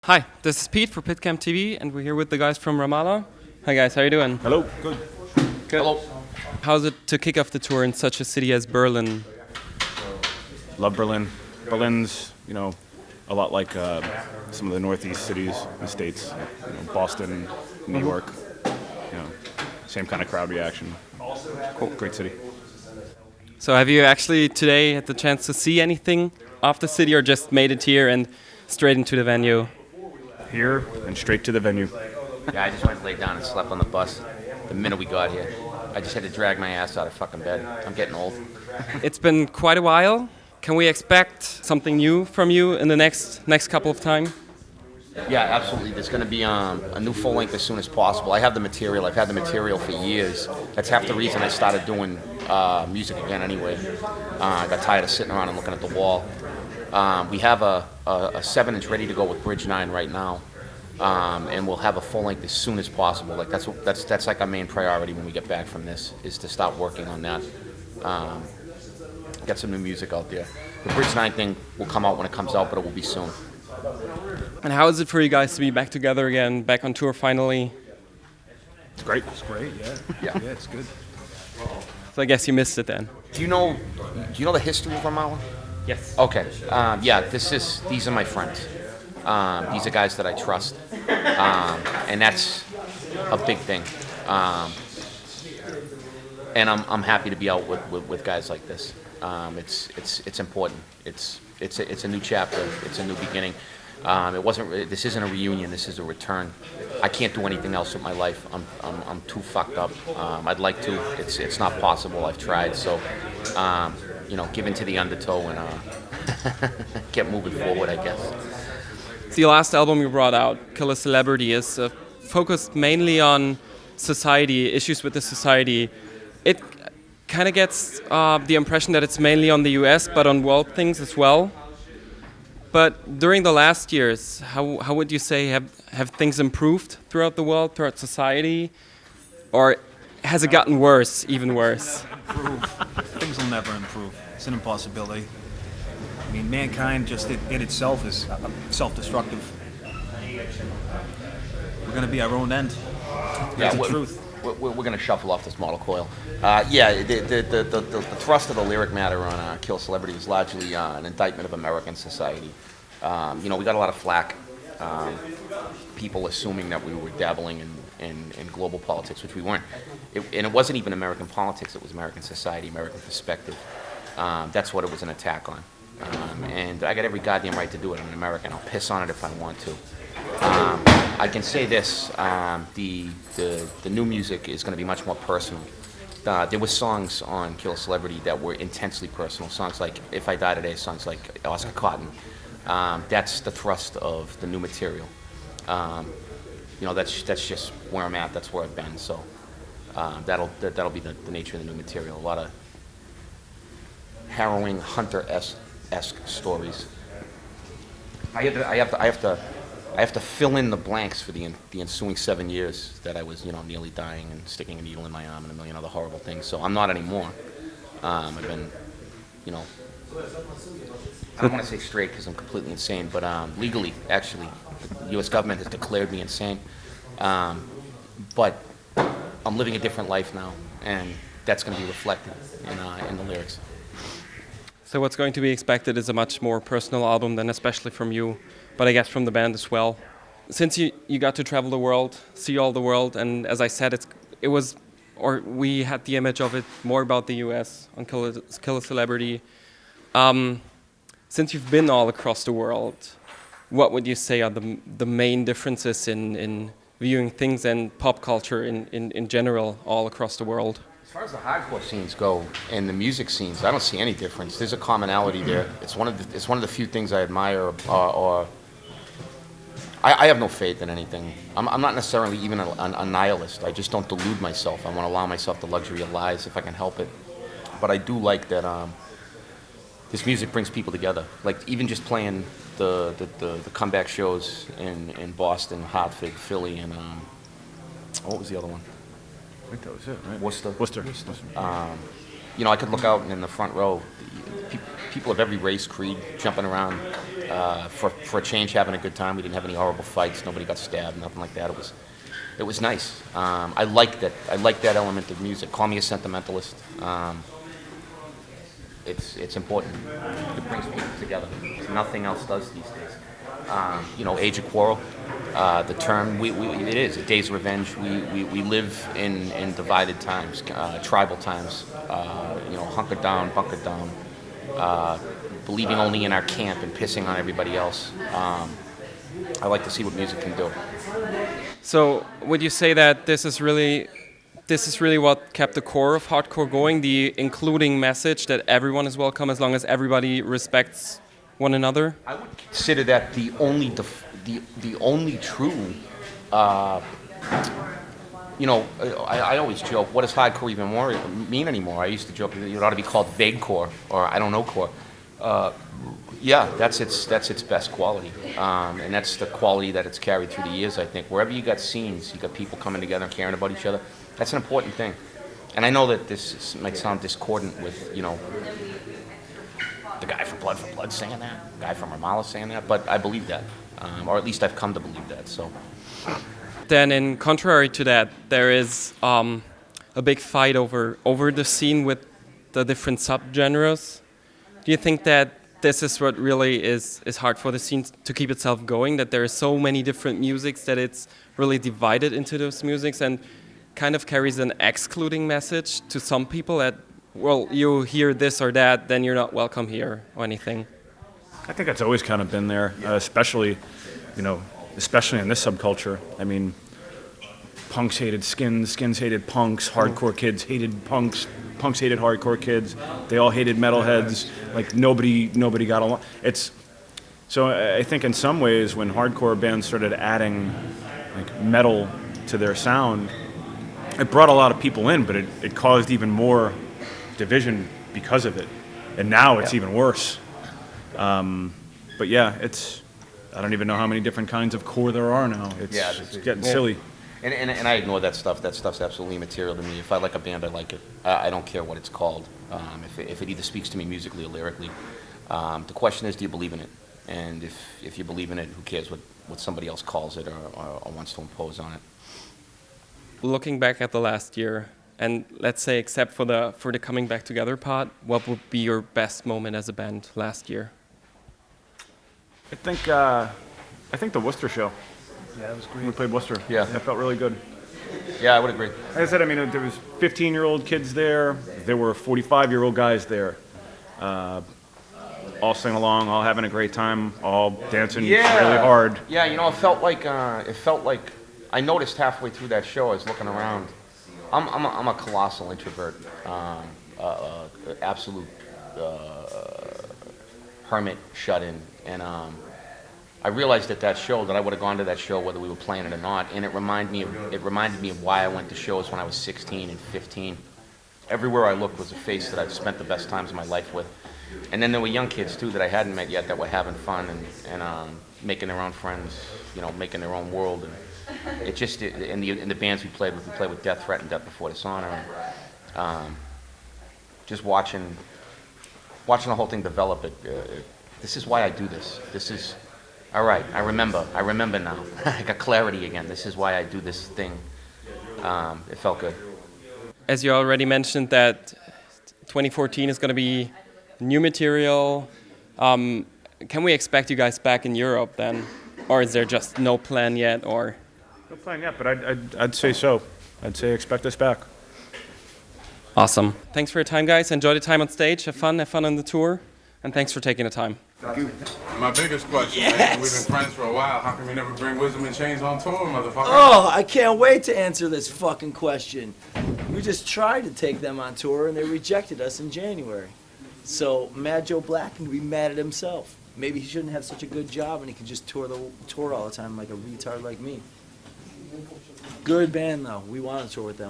Hi, this is Pete for PITCAM TV, and we're here with the guys from Ramallah. Hi guys, how are you doing? Hello. Good. Good. Hello. How's it to kick off the tour in such a city as Berlin? Love Berlin. Berlin's, a lot like some of the northeast cities in the States. Boston, New York. Same kind of crowd reaction. Cool. Great city. So have you actually today had the chance to see anything of the city, or just made it here and straight into the venue? Here and straight to the venue. Yeah, I just went and laid down and slept on the bus the minute we got here. I just had to drag my ass out of fucking bed. I'm getting old. It's been quite a while. Can we expect something new from you in the next couple of time? Yeah, absolutely. There's going to be a new full length as soon as possible. I have the material. I've had the material for years. That's half the reason I started doing music again anyway. I got tired of sitting around and looking at the wall. We have a 7-inch ready to go with Bridge 9 right now. And we'll have a full length as soon as possible. Like that's like our main priority when we get back from this, is to start working on that. Get some new music out there. The Bridge 9 thing will come out when it comes out, but it will be soon. And how is it for you guys to be back together again, back on tour finally? It's great. It's great, yeah. Yeah, it's good. So I guess you missed it then. Do you know the history of Ramallah? Yes. Okay. Yeah, these are my friends. These are guys that I trust, and that's a big thing. And I'm happy to be out with guys like this. It's important. It's a new chapter. It's a new beginning. This isn't a reunion. This is a return. I can't do anything else with my life. I'm too fucked up. I'd like to. It's not possible. I've tried. So, give in to the undertow and get moving forward, I guess. The last album you brought out, Kill a Celebrity, is focused mainly on society, issues with the society. It kind of gets the impression that it's mainly on the US, but on world things as well. But during the last years, how would you say have things improved throughout the world, throughout society? Or has it gotten worse, even worse? Improve. Things will never improve. It's an impossibility. I mean, mankind just in itself is self-destructive. We're going to be our own end. That's the truth. We're going to shuffle off this model coil. The thrust of the lyric matter on Kill Celebrity is largely an indictment of American society. We got a lot of flack. People assuming that we were dabbling in global politics, which we weren't. And it wasn't even American politics, it was American society, American perspective. That's what it was an attack on. And I got every goddamn right to do it. I'm an American. I'll piss on it if I want to. I can say this: the new music is going to be much more personal. There were songs on Kill a Celebrity that were intensely personal. Songs like "If I Die Today," songs like Oscar Cotton. That's the thrust of the new material. That's just where I'm at. That's where I've been. So that'll be the nature of the new material. A lot of harrowing, Hunter-esque stories. I have to fill in the blanks for the ensuing 7 years that I was, nearly dying and sticking a needle in my arm and a million other horrible things. So I'm not anymore. I've been, I don't want to say straight because I'm completely insane, but legally, actually, the U.S. government has declared me insane. But I'm living a different life now, and that's going to be reflected in the lyrics. So what's going to be expected is a much more personal album than especially from you, but I guess from the band as well. Since you got to travel the world, see all the world, and as I said, we had the image of it more about the US on Kill a Celebrity. Since you've been all across the world, what would you say are the main differences in viewing things and pop culture in general all across the world? As far as the hardcore scenes go and the music scenes, I don't see any difference. There's a commonality there. It's one of the few things I admire. I have no faith in anything. I'm not necessarily even a nihilist. I just don't delude myself. I want to allow myself the luxury of lies if I can help it. But I do like that this music brings people together. Like even just playing the comeback shows in Boston, Hartford, Philly, and what was the other one? I think that was it, right? Worcester. I could look out and in the front row, people of every race, creed, jumping around. For a change, having a good time. We didn't have any horrible fights. Nobody got stabbed. Nothing like that. It was nice. I like that. I like that element of music. Call me a sentimentalist. It's important. It brings people together. Nothing else does these days. Age of quarrel. The term it is a day's revenge. We live in divided times, tribal times. Hunker down, bunker down. Believing only in our camp and pissing on everybody else. I like to see what music can do. So would you say that this is really what kept the core of hardcore going, the including message that everyone is welcome as long as everybody respects one another? I would consider that the only true. I always joke, what does hardcore even mean anymore? I used to joke it ought to be called vague core or I don't know core. That's its best quality, and that's the quality that it's carried through the years. I think wherever you got scenes, you got people coming together and caring about each other. That's an important thing, and I know that this might sound discordant with the guy from Blood for Blood saying that, the guy from RAMALLAH saying that, but I believe that, or at least I've come to believe that. So. Then, in contrary to that, there is a big fight over the scene with the different subgenres. Do you think that this is what really is hard for the scene to keep itself going, that there are so many different musics that it's really divided into those musics and kind of carries an excluding message to some people that, well, you hear this or that, then you're not welcome here or anything? I think that's always kind of been there, especially in this subculture. I mean, punks hated skins, skins hated punks, hardcore kids hated punks, punks hated hardcore kids. They all hated metalheads. Like nobody got along. So I think in some ways when hardcore bands started adding like metal to their sound, it brought a lot of people in, but it caused even more division because of it. And now it's even worse. But yeah, I don't even know how many different kinds of core there are now. It's getting silly. And I ignore that stuff. That stuff's absolutely immaterial to me. If I like a band, I like it. I don't care what it's called. If it either speaks to me musically or lyrically. The question is, do you believe in it? And if you believe in it, who cares what somebody else calls it or wants to impose on it? Looking back at the last year, and let's say except for the coming back together part, what would be your best moment as a band last year? I think the Worcester show. Yeah, it was great. We played Worcester. Yeah. That felt really good. Yeah, I would agree. Like I said, I mean, there was 15-year-old kids there. There were 45-year-old guys there. All singing along, all having a great time, all dancing really hard. Yeah, it felt like I noticed halfway through that show, I was looking around. I'm a colossal introvert, absolute hermit, shut in, and I realized at that show that I would have gone to that show whether we were playing it or not, and it reminded me of why I went to shows when I was 16 and 15. Everywhere I looked was a face that I've spent the best times of my life with, and then there were young kids too that I hadn't met yet that were having fun and making their own friends, making their own world. And in the bands we played with Death Threat and Death Before Dishonor, and just watching the whole thing develop. This is why I do this. This is. All right, I remember now. I got clarity again. This is why I do this thing. It felt good. As you already mentioned that 2014 is going to be new material. Can we expect you guys back in Europe then? Or is there just no plan yet? Or No plan yet, but I'd say so. I'd say expect us back. Awesome. Thanks for your time, guys. Enjoy the time on stage. Have fun on the tour. And thanks for taking the time. My biggest question, man, we've been friends for a while. How come you never bring Wisdom and Chains on tour, motherfucker? Oh, I can't wait to answer this fucking question. We just tried to take them on tour and they rejected us in January. So Mad Joe Black can be mad at himself. Maybe he shouldn't have such a good job and he can just tour all the time like a retard like me. Good band though. We want to tour with them.